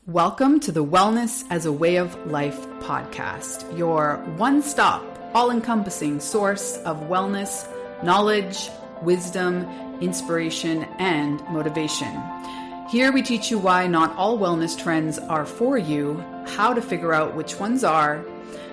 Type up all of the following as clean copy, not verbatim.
Welcome to the Wellness as a Way of Life podcast, your one-stop, all-encompassing source of wellness, knowledge, wisdom, inspiration, and motivation. Here we teach you why not all wellness trends are for you, how to figure out which ones are,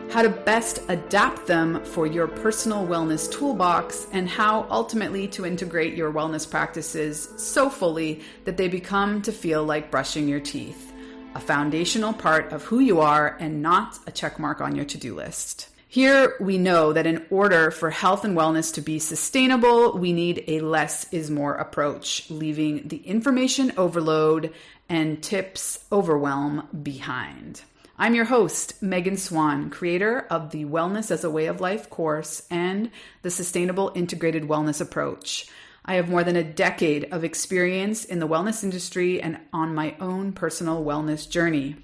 how to best adapt them for your personal wellness toolbox, and how ultimately to integrate your wellness practices so fully that they become to feel like brushing your teeth. A foundational part of who you are and not a check mark on your to-do list. Here we know that in order for health and wellness to be sustainable, we need a less is more approach, leaving the information overload and tips overwhelm behind. I'm your host, Megan Swan, creator of the Wellness as a Way of Life course and the Sustainable Integrated Wellness Approach. I have more than a decade of experience in the wellness industry and on my own personal wellness journey,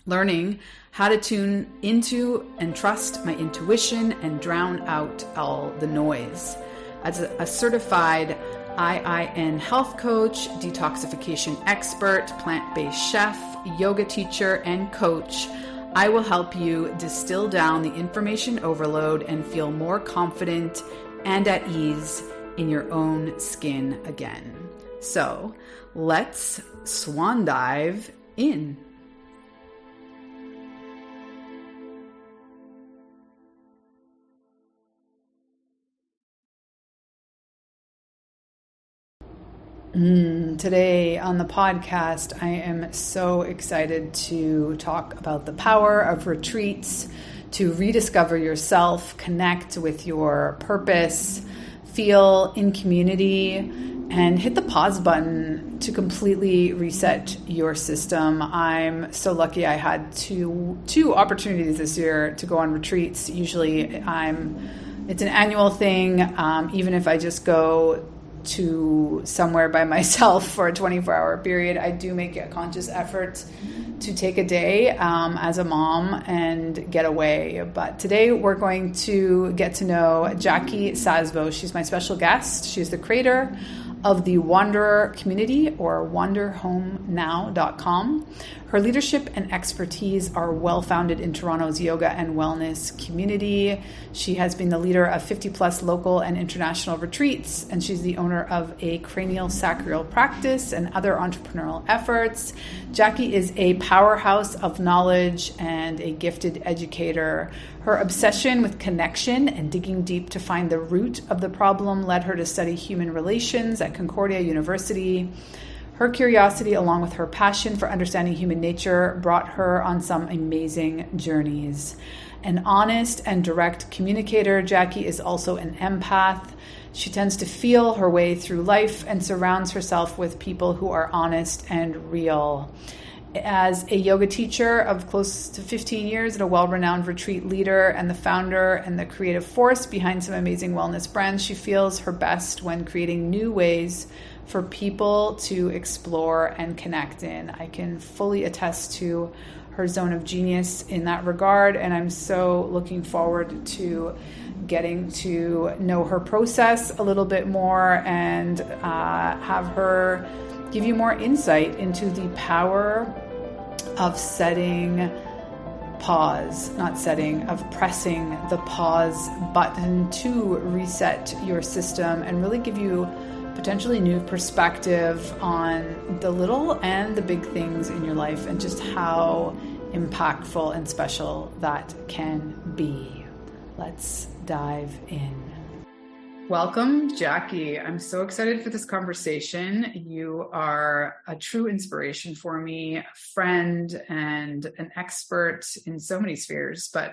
learning how to tune into and trust my intuition and drown out all the noise. As a certified IIN health coach, detoxification expert, plant-based chef, yoga teacher, and coach, I will help you distill down the information overload and feel more confident and at ease in your own skin again. So let's swan dive in. Today on the podcast, I am so excited to talk about the power of retreats to rediscover yourself, connect with your purpose, feel in community, and hit the pause button to completely reset your system. I'm so lucky I had two opportunities this year to go on retreats. Usually it's an annual thing. Even if I just go to somewhere by myself for a 24-hour period, I do make a conscious effort to take a day as a mom and get away. But today we're going to get to know Jackie Szabo. She's my special guest. She's the creator of the Wanderer community, or wanderhomenow.com. Her leadership and expertise are well-founded in Toronto's yoga and wellness community. She has been the leader of 50-plus local and international retreats, and she's the owner of a cranial-sacral practice and other entrepreneurial efforts. Jackie is a powerhouse of knowledge and a gifted educator. Her obsession with connection and digging deep to find the root of the problem led her to study human relations at Concordia University. Her curiosity, along with her passion for understanding human nature, brought her on some amazing journeys. An honest and direct communicator, Jackie is also an empath. She tends to feel her way through life and surrounds herself with people who are honest and real. As a yoga teacher of close to 15 years and a well-renowned retreat leader and the founder and the creative force behind some amazing wellness brands, she feels her best when creating new ways for people to explore and connect in. I can fully attest to her zone of genius in that regard, and I'm so looking forward to getting to know her process a little bit more and have her give you more insight into the power of pressing the pause button to reset your system and really give you potentially new perspective on the little and the big things in your life and just how impactful and special that can be. Let's dive in. Welcome, Jackie. I'm so excited for this conversation. You are a true inspiration for me, a friend, and an expert in so many spheres, but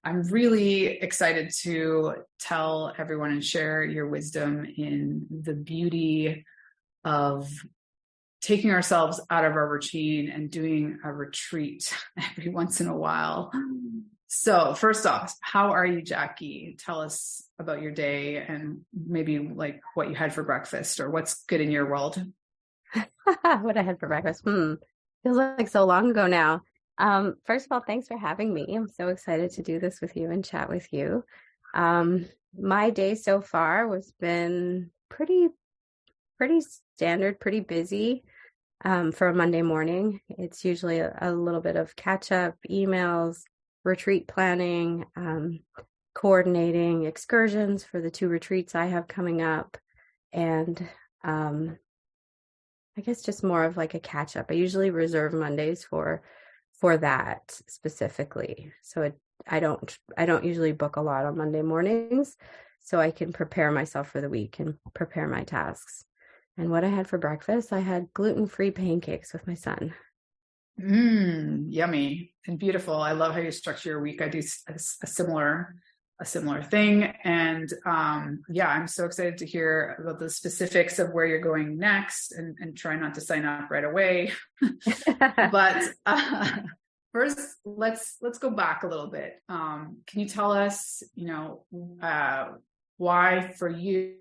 I'm really excited to tell everyone and share your wisdom in the beauty of taking ourselves out of our routine and doing a retreat every once in a while. So first off, how are you, Jackie? Tell us about your day and maybe like what you had for breakfast or what's good in your world. What I had for breakfast. Feels like so long ago now. First of all, thanks for having me. I'm so excited to do this with you and chat with you. My day so far has been pretty standard, pretty busy. for a Monday morning. It's usually a little bit of catch up, emails, retreat planning, coordinating excursions for the 2 retreats I have coming up, and I guess just more of like a catch up. I usually reserve Mondays for that specifically. So I don't usually book a lot on Monday mornings, so I can prepare myself for the week and prepare my tasks. And what I had for breakfast, I had gluten-free pancakes with my son. Yummy and beautiful. I love how you structure your week. I do a similar thing. And yeah, I'm so excited to hear about the specifics of where you're going next, and try not to sign up right away. But first, let's go back a little bit. Can you tell us, why for you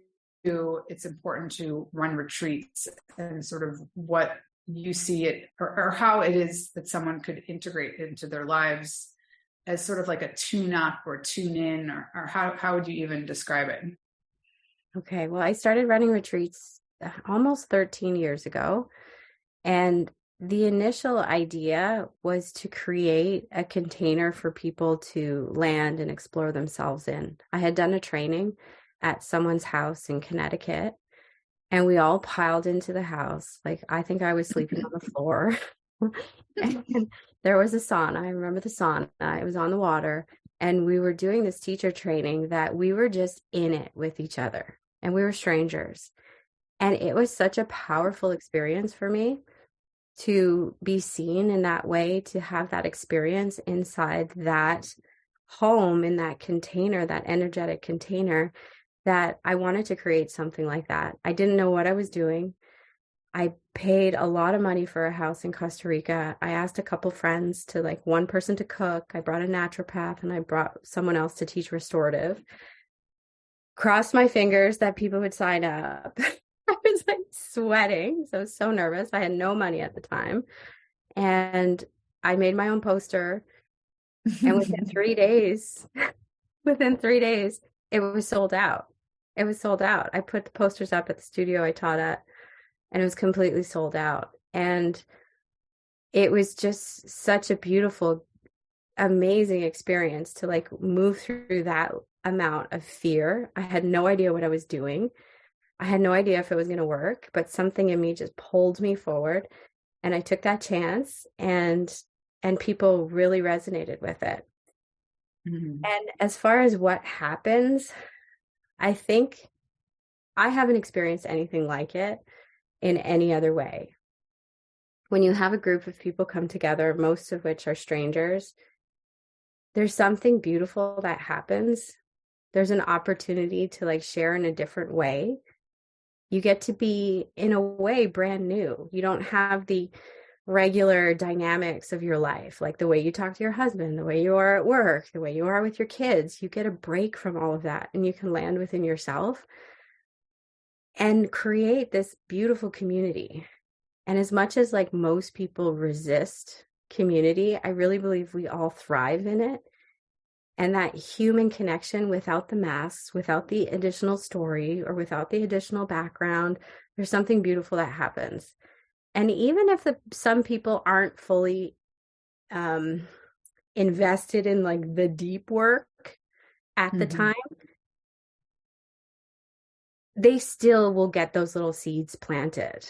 it's important to run retreats, and sort of what you see it, or how it is that someone could integrate into their lives as sort of like a tune up or tune in, or how would you even describe it? Okay, well, I started running retreats almost 13 years ago. And the initial idea was to create a container for people to land and explore themselves in. I had done a training at someone's house in Connecticut, and we all piled into the house. Like, I think I was sleeping on the floor. And there was a sauna. I remember the sauna. It was on the water. And we were doing this teacher training that we were just in it with each other. And we were strangers. And it was such a powerful experience for me to be seen in that way, to have that experience inside that home, in that container, that energetic container, that I wanted to create something like that. I didn't know what I was doing. I paid a lot of money for a house in Costa Rica. I asked a couple friends to, like, one person to cook. I brought a naturopath, and I brought someone else to teach restorative. Crossed my fingers that people would sign up. I was like sweating. So I was so nervous. I had no money at the time. And I made my own poster. And within 3 days, it was sold out. It was sold out. I put the posters up at the studio I taught at, and it was completely sold out. And it was just such a beautiful, amazing experience to, like, move through that amount of fear. I had no idea what I was doing. I had no idea if it was going to work, but something in me just pulled me forward, and I took that chance, and people really resonated with it. Mm-hmm. And as far as what happens, I think I haven't experienced anything like it in any other way. When you have a group of people come together, most of which are strangers, there's something beautiful that happens. There's an opportunity to, like, share in a different way. You get to be, in a way, brand new. You don't have the regular dynamics of your life, like the way you talk to your husband, the way you are at work, the way you are with your kids. You get a break from all of that, and you can land within yourself and create this beautiful community. And as much as, like, most people resist community, I really believe we all thrive in it. And that human connection, without the masks, without the additional story, or without the additional background, there's something beautiful that happens. And even if some people aren't fully invested in, like, the deep work at the time, they still will get those little seeds planted.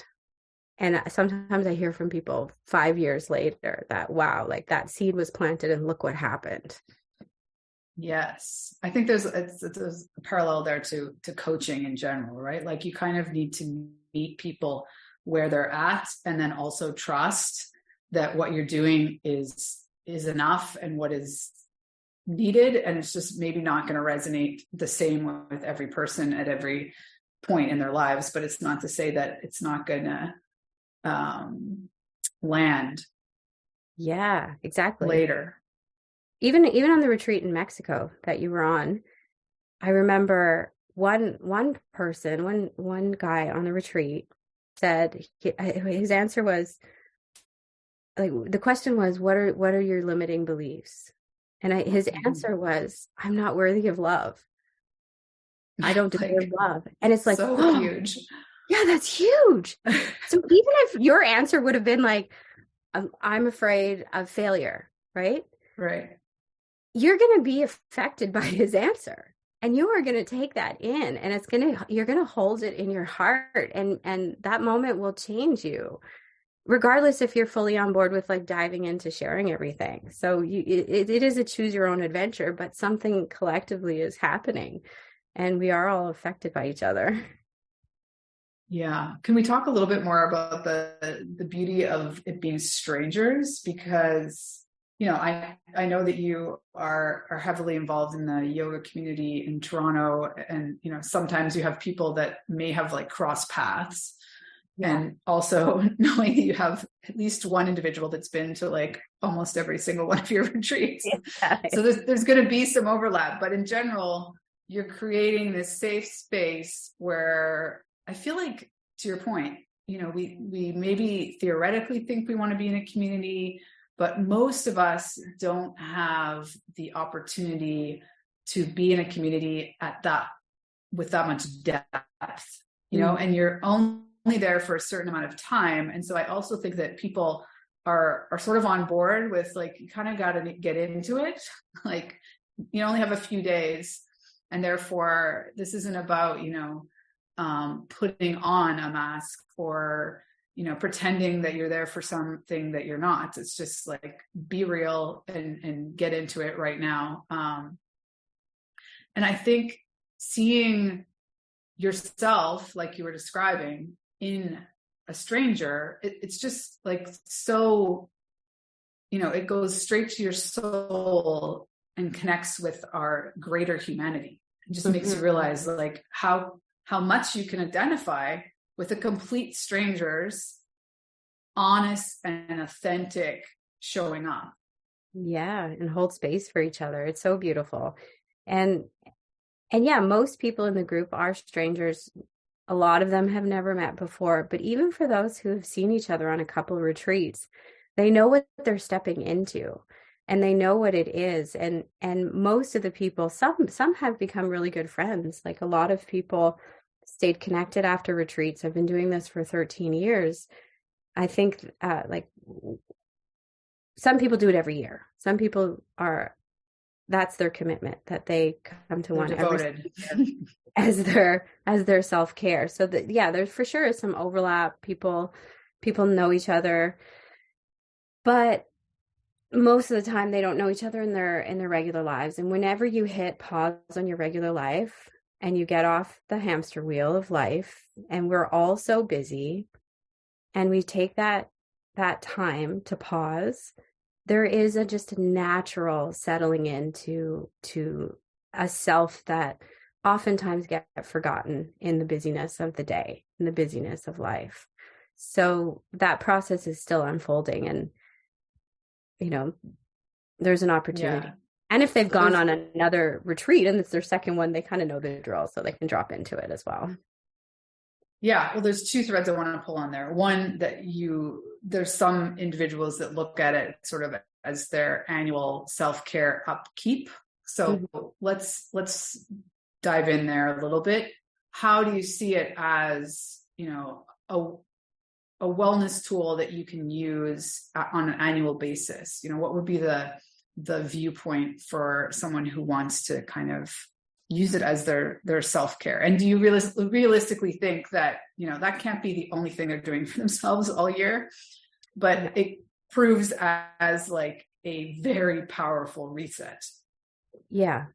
And sometimes I hear from people 5 years later that, wow, like, that seed was planted and look what happened. Yes. I think there's a parallel there to coaching in general, right? Like, you kind of need to meet people where they're at, and then also trust that what you're doing is enough and what is needed. And it's just maybe not going to resonate the same with every person at every point in their lives, but it's not to say that it's not going to land. Yeah, exactly. Later. Even on the retreat in Mexico that you were on, I remember one guy on the retreat said, his answer was, like, the question was, what are your limiting beliefs? And his answer was, I'm not worthy of love. I don't deserve love. And it's like, so huge. Yeah, that's huge. So even if your answer would have been like, I'm afraid of failure, right? Right. You're going to be affected by his answer, and you are going to take that in, and you're going to hold it in your heart, and that moment will change you, regardless if you're fully on board with like diving into sharing everything. So it is a choose your own adventure, but something collectively is happening, and we are all affected by each other. Yeah. Can we talk a little bit more about the beauty of it being strangers? Because, I know that you are heavily involved in the yoga community in Toronto, and, sometimes you have people that may have like cross paths. Yeah. And also knowing that you have at least one individual that's been to like almost every single one of your retreats. Yeah. So there's going to be some overlap, but in general, you're creating this safe space where I feel like, to your point, we maybe theoretically think we want to be in a community, but most of us don't have the opportunity to be in a community with that much depth, and you're only there for a certain amount of time. And so I also think that people are sort of on board with like, you kind of got to get into it. Like you only have a few days, and therefore this isn't about, putting on a mask or, pretending that you're there for something that you're not. It's just like, be real and get into it right now. And I think seeing yourself, like you were describing, in a stranger, it's just like, so, it goes straight to your soul and connects with our greater humanity. It just makes you realize like how much you can identify with a complete stranger's honest and authentic showing up. Yeah, and hold space for each other. It's so beautiful. And yeah, most people in the group are strangers. A lot of them have never met before, but even for those who have seen each other on a couple of retreats, they know what they're stepping into, and they know what it is. And most of the people, some have become really good friends. Like a lot of people stayed connected after retreats. I've been doing this for 13 years. I think like some people do it every year. Some people that's their commitment, that they come to one every year as their self-care. So that, yeah, there's for sure some overlap. People know each other, but most of the time they don't know each other in their regular lives. And whenever you hit pause on your regular life and you get off the hamster wheel of life, and we're all so busy, and we take that time to pause, there is just a natural settling into a self that oftentimes get forgotten in the busyness of the day, in the busyness of life. So that process is still unfolding, and there's an opportunity. Yeah. And if they've gone on another retreat and it's their second one, they kind of know the drill, so they can drop into it as well. Yeah. Well, there's two threads I want to pull on there. One, that there's some individuals that look at it sort of as their annual self-care upkeep. So let's dive in there a little bit. How do you see it as, a wellness tool that you can use on an annual basis? What would be the viewpoint for someone who wants to kind of use it as their self-care? And do you realistically think that, that can't be the only thing they're doing for themselves all year, but it proves as like a very powerful reset? Yeah,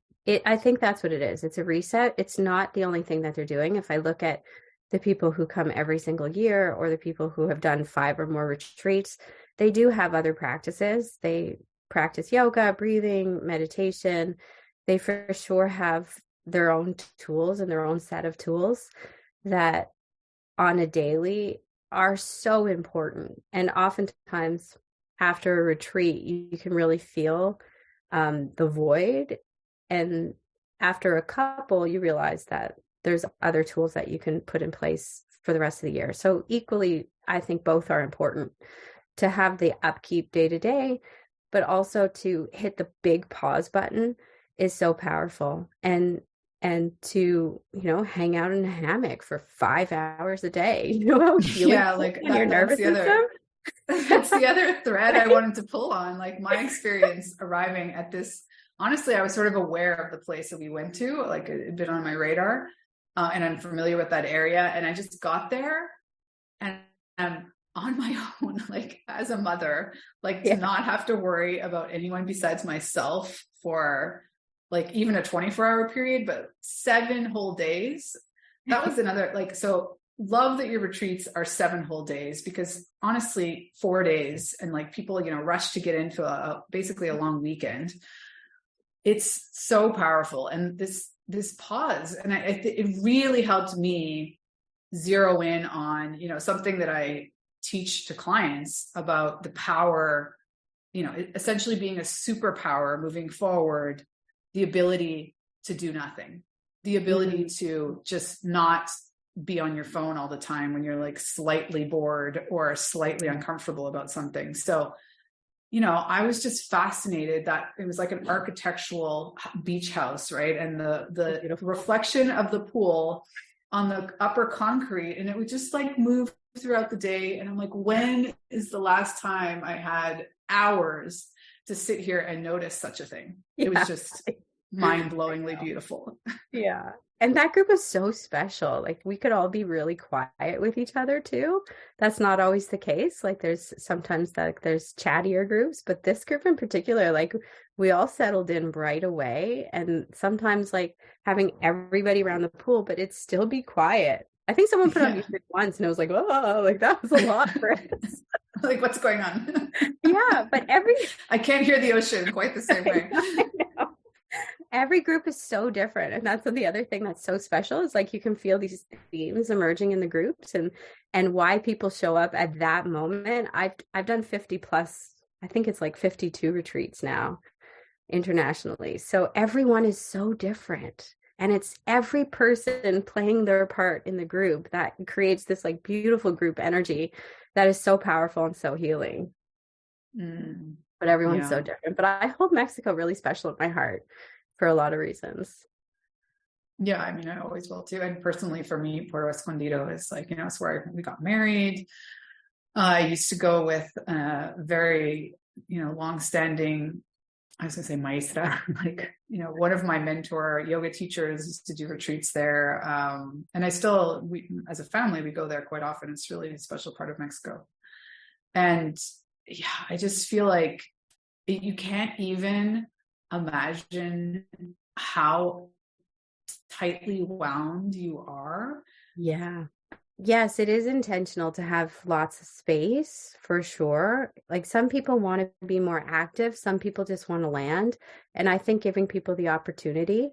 I think that's what it is. It's a reset. It's not the only thing that they're doing. If I look at the people who come every single year, or the people who have done 5 or more retreats, they do have other practices. They practice yoga, breathing, meditation. They for sure have their own tools and their own set of tools that on a daily are so important. And oftentimes after a retreat, you can really feel the void. And after a couple, you realize that there's other tools that you can put in place for the rest of the year. So equally, I think both are important, to have the upkeep day to day, but also to hit the big pause button is so powerful. And and to, hang out in a hammock for 5 hours a day. You know how healing on your nervous system? That's the other thread I wanted to pull on. Like my experience arriving at this, honestly, I was sort of aware of the place that we went to, like it had been on my radar, and I'm familiar with that area. And I just got there and I'm on my own, like as a mother, like to not have to worry about anyone besides myself for like even a 24-hour period, but 7 whole days. That was another, like, so love that your retreats are 7 whole days, because honestly, 4 days and like people, rush to get into basically a long weekend. It's so powerful. And this pause, and it really helped me zero in on, something that I teach to clients about the power, essentially being a superpower moving forward, the ability to do nothing, the ability to just not be on your phone all the time when you're like slightly bored or slightly uncomfortable about something. So, I was just fascinated that it was like an architectural beach house, right? And the reflection of the pool on the upper concrete, and it would just like move throughout the day. And I'm like, when is the last time I had hours to sit here and notice such a thing? It was just mind-blowingly beautiful. Yeah. And that group was so special. Like we could all be really quiet with each other too. That's not always the case. Like there's sometimes there's chattier groups, but this group in particular, like we all settled in right away. And sometimes like having everybody around the pool, but it'd still be quiet. I think someone put on music once and it was like, oh, like that was a lot for us. Like what's going on? Yeah, but I can't hear the ocean quite the same way. I know. Every group is so different. And that's the other thing that's so special is like you can feel these themes emerging in the groups and why people show up at that moment. I've done 50 plus, I think it's like 52 retreats now internationally. So everyone is so different. And it's every person playing their part in the group that creates this like beautiful group energy that is so powerful and so healing. But everyone's so different. But I hold Mexico really special in my heart for a lot of reasons. Yeah, I mean, I always will too. And personally for me, Puerto Escondido is like, it's where we got married. I used to go with very, long-standing, I was going to say maestra, like, one of my mentor yoga teachers used to do retreats there. And we, as a family, we go there quite often. It's really a special part of Mexico. And yeah, I just feel like you can't even imagine how tightly wound you are. Yeah. Yes, it is intentional to have lots of space for sure. Like some people want to be more active. Some people just want to land. And I think giving people the opportunity.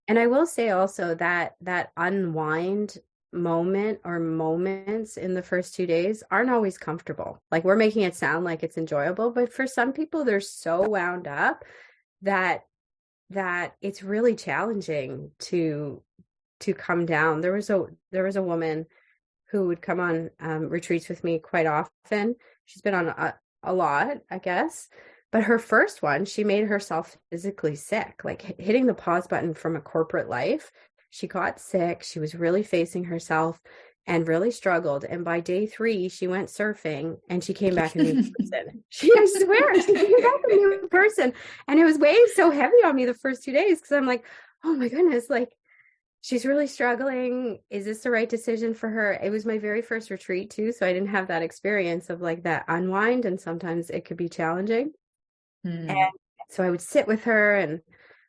And I will say also that unwind moment or moments in the first 2 days aren't always comfortable. Like we're making it sound like it's enjoyable, but for some people, they're so wound up that it's really challenging to come down. There was a woman who would come on retreats with me quite often. She's been on a lot, I guess. But her first one, she made herself physically sick, like hitting the pause button from a corporate life. She got sick. She was really facing herself and really struggled. And by day 3, she went surfing and she came back a new person. I swear, she came back a new person. And it was weighing so heavy on me the first 2 days because I'm like, oh my goodness, like she's really struggling. Is this the right decision for her? It was my very first retreat too. So I didn't have that experience of like that unwind. And sometimes it could be challenging. And so I would sit with her and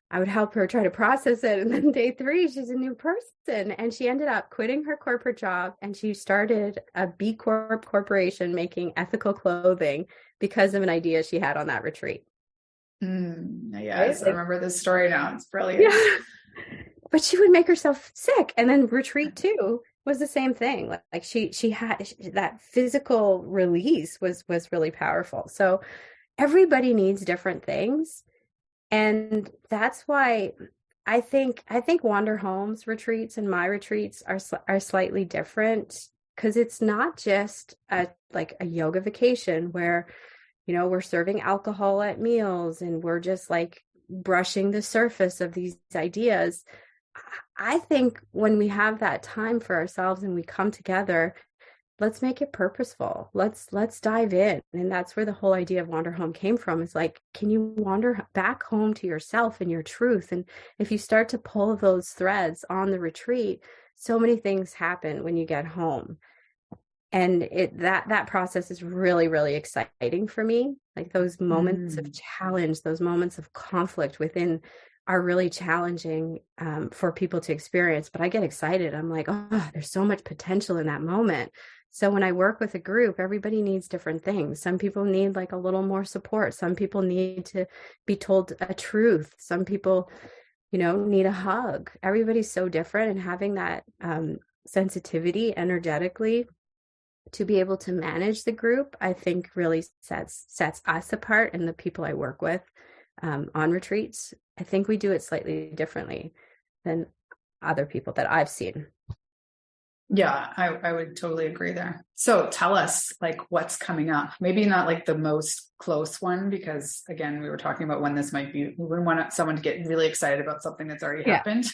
I would help her try to process it. And then day 3, she's a new person. And she ended up quitting her corporate job and she started a B Corp corporation making ethical clothing because of an idea she had on that retreat. Yes, right? I remember this story now. It's brilliant. Yeah. But she would make herself sick. And then retreat 2 was the same thing. Like she had that physical release was really powerful. So everybody needs different things. And that's why I think Wander Home's retreats and my retreats are slightly different because it's not just a yoga vacation where, we're serving alcohol at meals and we're just like brushing the surface of these ideas. I think when we have that time for ourselves and we come together, let's make it purposeful. Let's dive in. And that's where the whole idea of wander home came from. Is like, can you wander back home to yourself and your truth? And if you start to pull those threads on the retreat, so many things happen when you get home. And that process is really, really exciting for me. Like those moments of challenge, those moments of conflict within are really challenging for people to experience. But I get excited. I'm like, oh, there's so much potential in that moment. So when I work with a group, everybody needs different things. Some people need like a little more support. Some people need to be told a truth. Some people, need a hug. Everybody's so different, and having that sensitivity energetically to be able to manage the group, I think really sets us apart and the people I work with on retreats. I think we do it slightly differently than other people that I've seen. Yeah, I would totally agree there. So tell us like what's coming up. Maybe not like the most close one, because again, we were talking about when this might be, we wouldn't want someone to get really excited about something that's already happened.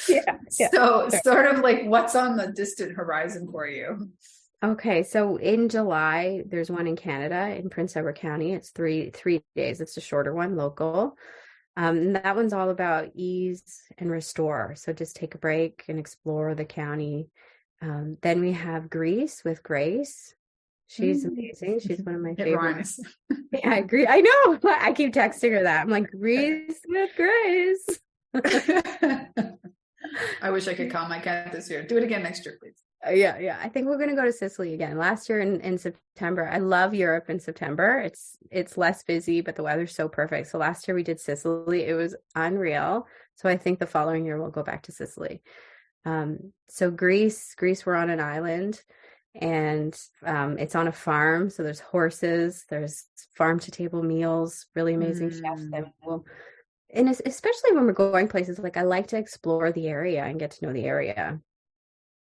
Yeah. So sort of like what's on the distant horizon for you? Okay, so in July, there's one in Canada in Prince Edward County. It's three days. It's a shorter one, local. And that one's all about ease and restore. So just take a break and explore the county. Then we have Greece with Grace. She's amazing. She's one of my favorites. Yeah, I agree. I know. I keep texting her that. I'm like, Greece with Grace. I wish I could call my cat this year. Do it again next year, please. Yeah. I think we're going to go to Sicily again. Last year in September. I love Europe in September. It's less busy, but the weather's so perfect. So last year we did Sicily. It was unreal. So I think the following year we'll go back to Sicily. So Greece, we're on an island, and it's on a farm. So there's horses, there's farm to table meals, really amazing chefs that will, and especially when we're going places, like I like to explore the area and get to know the area.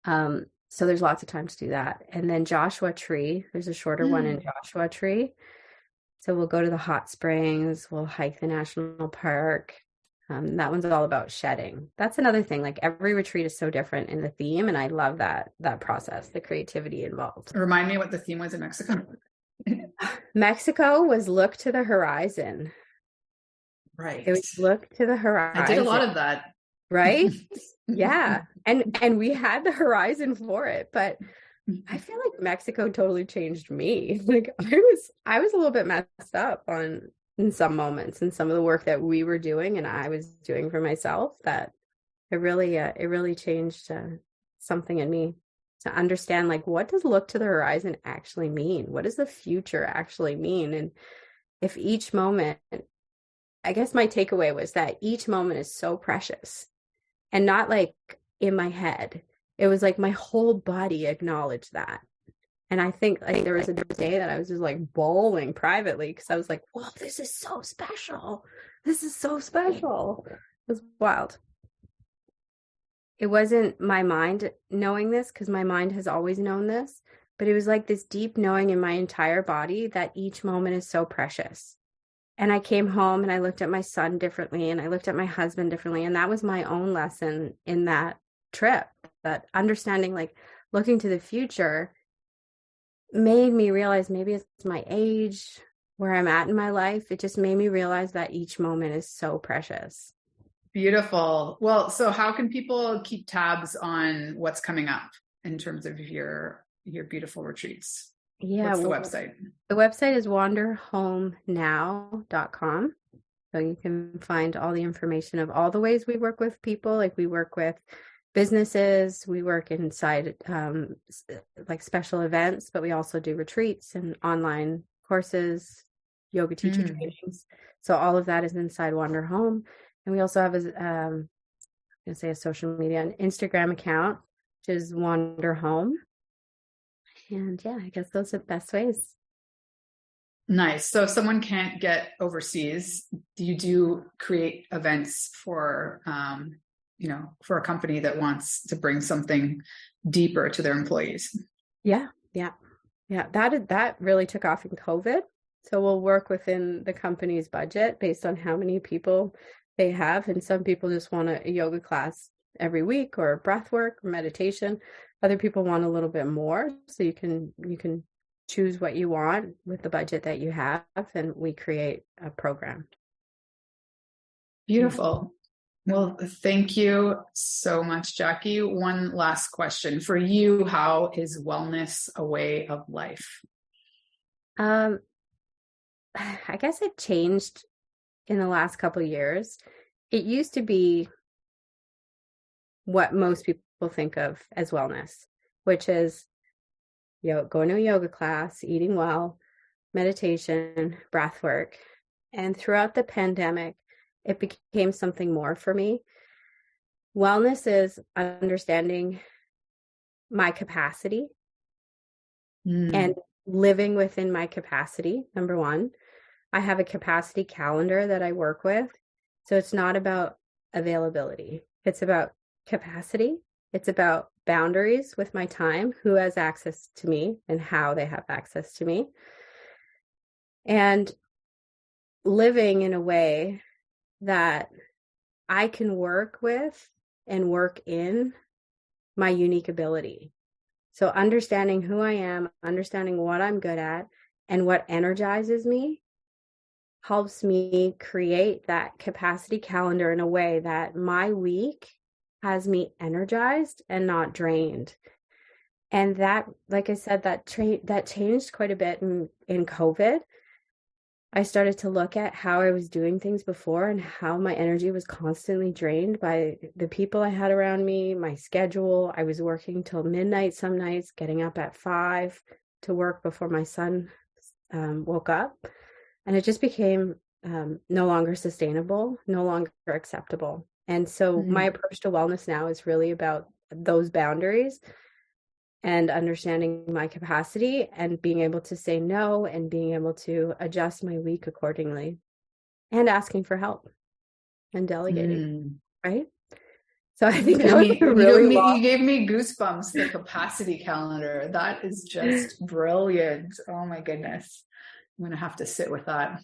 So there's lots of time to do that. And then Joshua Tree, there's a shorter one in Joshua Tree. So we'll go to the hot springs, we'll hike the national park. That one's all about shedding. That's another thing. Like every retreat is so different in the theme, and I love that process, the creativity involved. Remind me what the theme was in Mexico. Mexico was look to the horizon. Right. It was look to the horizon. I did a lot of that. Right? Yeah. And we had the horizon for it, but I feel like Mexico totally changed me. Like I was a little bit messed up in some moments, and some of the work that we were doing and I was doing for myself, that it really changed something in me to understand, like, what does look to the horizon actually mean? What does the future actually mean? And if each moment, I guess my takeaway was that each moment is so precious, and not like in my head. It was like my whole body acknowledged that. And I think like there was a day that I was just like bawling privately because I was like, "Whoa, this is so special. This is so special." It was wild. It wasn't my mind knowing this, because my mind has always known this, but it was like this deep knowing in my entire body that each moment is so precious. And I came home and I looked at my son differently, and I looked at my husband differently. And that was my own lesson in that trip, that understanding, like looking to the future, made me realize maybe it's my age, where I'm at in my life. It just made me realize that each moment is so precious. Beautiful. Well, so how can people keep tabs on what's coming up in terms of your beautiful retreats? Yeah. What's the website? The website is wanderhomenow.com. So you can find all the information of all the ways we work with people. Like we work with businesses, we work inside like special events, but we also do retreats and online courses, yoga teacher trainings. So all of that is inside Wander Home. And we also have a social media, an Instagram account, which is Wander Home. And yeah, I guess those are the best ways. Nice. So if someone can't get overseas, you do create events for for a company that wants to bring something deeper to their employees. Yeah. That really took off in COVID. So we'll work within the company's budget based on how many people they have. And some people just want a yoga class every week, or breath work or meditation. Other people want a little bit more. So you can choose what you want with the budget that you have, and we create a program. Beautiful. Well, thank you so much, Jackie. One last question for you. How is wellness a way of life? I guess it changed in the last couple of years. It used to be what most people think of as wellness, which is, going to a yoga class, eating well, meditation, breath work. And throughout the pandemic, it became something more for me. Wellness is understanding my capacity and living within my capacity, number one. I have a capacity calendar that I work with. So it's not about availability. It's about capacity. It's about boundaries with my time, who has access to me and how they have access to me. And living in a way that I can work with and work in my unique ability. So understanding who I am, understanding what I'm good at, and what energizes me helps me create that capacity calendar in a way that my week has me energized and not drained. And that, like I said, that changed quite a bit in COVID. I started to look at how I was doing things before and how my energy was constantly drained by the people I had around me, my schedule. I was working till midnight some nights, getting up at 5 to work before my son woke up. And it just became no longer sustainable, no longer acceptable. And so my approach to wellness now is really about those boundaries and understanding my capacity and being able to say no and being able to adjust my week accordingly and asking for help and delegating, right? So I think you gave me goosebumps, the capacity calendar. That is just brilliant. Oh my goodness. I'm going to have to sit with that.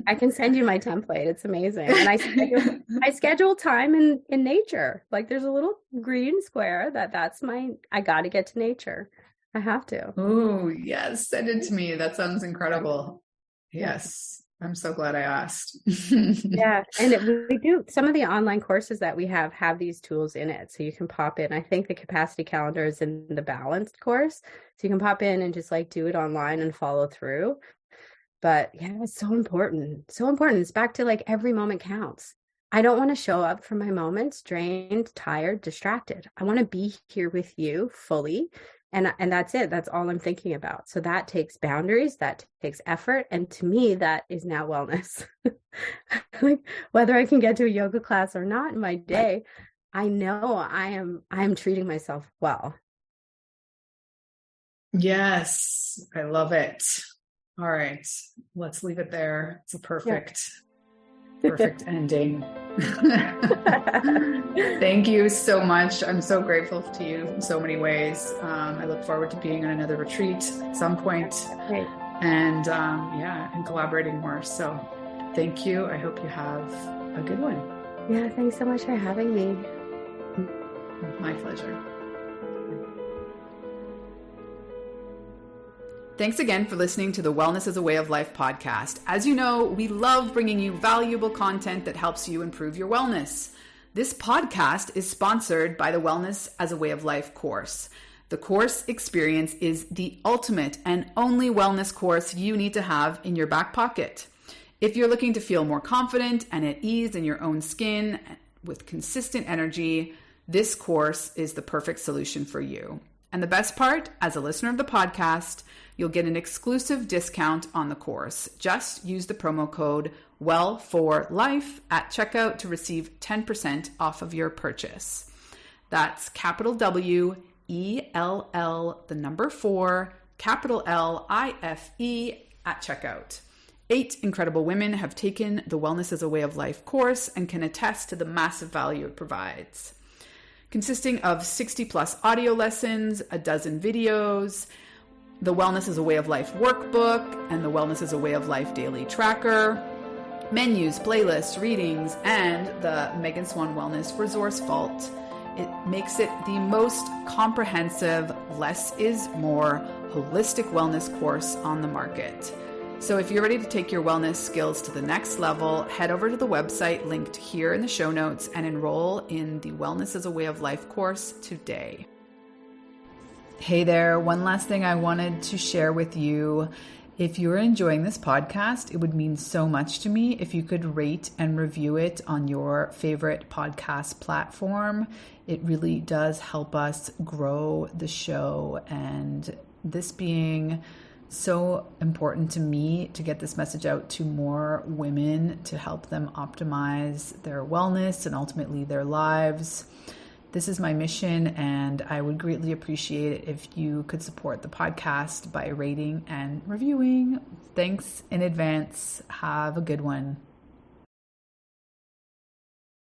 I can send you my template. It's amazing. And I schedule time in nature. Like there's a little green square that's I got to get to nature. I have to. Oh, yes. Send it to me. That sounds incredible. Yes. I'm so glad I asked. Yeah. And we do. Some of the online courses that we have these tools in it. So you can pop in. I think the capacity calendar is in the balanced course. So you can pop in and just do it online and follow through. But yeah, it's so important. So important. It's back to every moment counts. I don't want to show up for my moments drained, tired, distracted. I want to be here with you fully. And that's it. That's all I'm thinking about. So that takes boundaries, that takes effort. And to me, that is now wellness. Whether I can get to a yoga class or not in my day, I know I am treating myself well. Yes, I love it. All right, let's leave it there. It's a perfect ending. Thank you so much. I'm so grateful to you in so many ways. I look forward to being on another retreat at some point. Great. And and collaborating more. So thank you. I hope you have a good one. Yeah, thanks so much for having me. My pleasure. Thanks again for listening to the Wellness as a Way of Life podcast. As you know, we love bringing you valuable content that helps you improve your wellness. This podcast is sponsored by the Wellness as a Way of Life course. The course experience is the ultimate and only wellness course you need to have in your back pocket. If you're looking to feel more confident and at ease in your own skin with consistent energy, this course is the perfect solution for you. And the best part, as a listener of the podcast, you'll get an exclusive discount on the course. Just use the promo code WELL4LIFE at checkout to receive 10% off of your purchase. That's capital W, ELL, the number 4, capital LIFE at checkout. 8 incredible women have taken the Wellness as a Way of Life course and can attest to the massive value it provides. Consisting of 60 plus audio lessons, a dozen videos, the Wellness as a Way of Life workbook, and the Wellness as a Way of Life daily tracker. menus, playlists, readings, and the Megan Swan Wellness Resource Vault. It makes it the most comprehensive, less is more, holistic wellness course on the market. So if you're ready to take your wellness skills to the next level, head over to the website linked here in the show notes and enroll in the Wellness as a Way of Life course today. Hey there, one last thing I wanted to share with you. If you're enjoying this podcast, it would mean so much to me if you could rate and review it on your favorite podcast platform. It really does help us grow the show, and this being so important to me to get this message out to more women to help them optimize their wellness and ultimately their lives. This is my mission, and I would greatly appreciate it if you could support the podcast by rating and reviewing. Thanks in advance. Have a good one.